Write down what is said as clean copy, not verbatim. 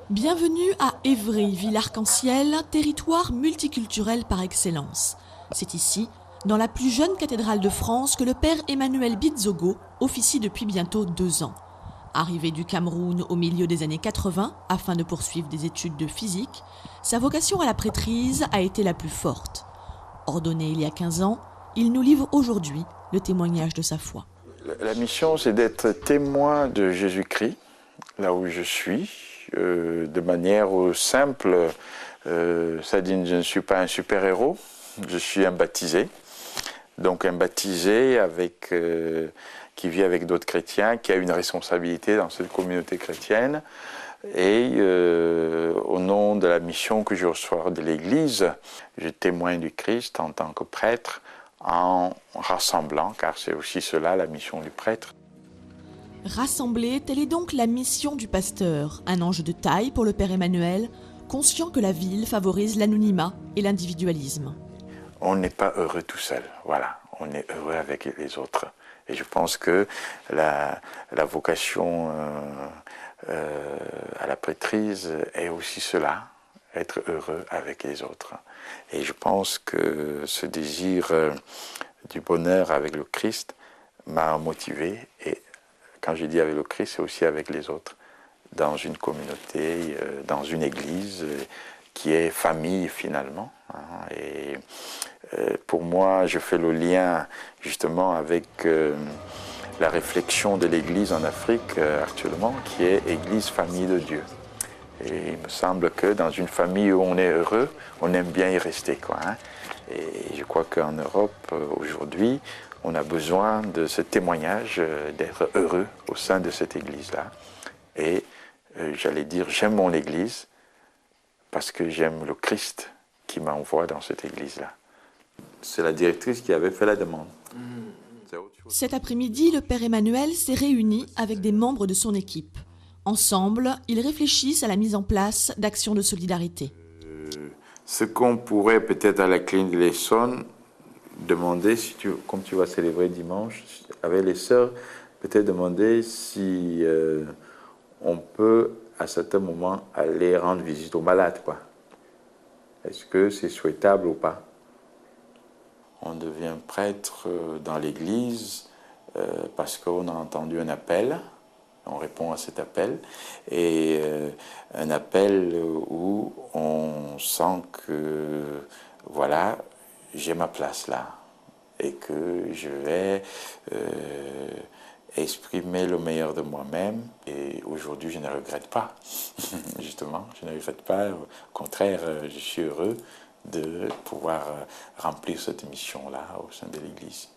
Bienvenue à Évry, ville arc-en-ciel, territoire multiculturel par excellence. C'est ici, dans la plus jeune cathédrale de France, que le père Emmanuel Bizogo officie depuis bientôt 2 ans. Arrivé du Cameroun au milieu des années 80 afin de poursuivre des études de physique, sa vocation à la prêtrise a été la plus forte. Ordonné il y a 15 ans, il nous livre aujourd'hui le témoignage de sa foi. La mission, c'est d'être témoin de Jésus-Christ, là où je suis, de manière simple. C'est-à-dire, je ne suis pas un super-héros, je suis un baptisé. Donc un baptisé qui vit avec d'autres chrétiens, qui a une responsabilité dans cette communauté chrétienne. Et au nom de la mission que je reçois de l'Église, je témoigne du Christ en tant que prêtre, en rassemblant, car c'est aussi cela la mission du prêtre. Rassembler, telle est donc la mission du pasteur, un ange de taille pour le père Emmanuel, conscient que la ville favorise l'anonymat et l'individualisme. On n'est pas heureux tout seul, voilà, on est heureux avec les autres. Et je pense que la vocation à la prêtrise est aussi cela, être heureux avec les autres. Et je pense que ce désir du bonheur avec le Christ m'a motivé, et quand je dis avec le Christ, c'est aussi avec les autres, dans une communauté, dans une église qui est famille finalement. Et pour moi, je fais le lien justement avec la réflexion de l'église en Afrique actuellement, qui est Église, famille de Dieu. Et il me semble que dans une famille où on est heureux, on aime bien y rester, quoi. Et je crois qu'en Europe, aujourd'hui, on a besoin de ce témoignage d'être heureux au sein de cette église-là. Et j'allais dire, j'aime mon église parce que j'aime le Christ qui m'envoie dans cette église-là. C'est la directrice qui avait fait la demande. Cet après-midi, le père Emmanuel s'est réuni avec des membres de son équipe. Ensemble, ils réfléchissent à la mise en place d'actions de solidarité. Ce qu'on pourrait peut-être à la clinique de l'Essonne demander, comme tu vas célébrer dimanche, avec les sœurs, peut-être demander si on peut à certains moments aller rendre visite aux malades, quoi. Est-ce que c'est souhaitable ou pas? On devient prêtre dans l'église parce qu'on a entendu un appel. On répond à cet appel, et un appel où on sent que, voilà, j'ai ma place là, et que je vais exprimer le meilleur de moi-même. Et aujourd'hui, je ne regrette pas, justement, je ne regrette pas. Au contraire, je suis heureux de pouvoir remplir cette mission-là au sein de l'Église.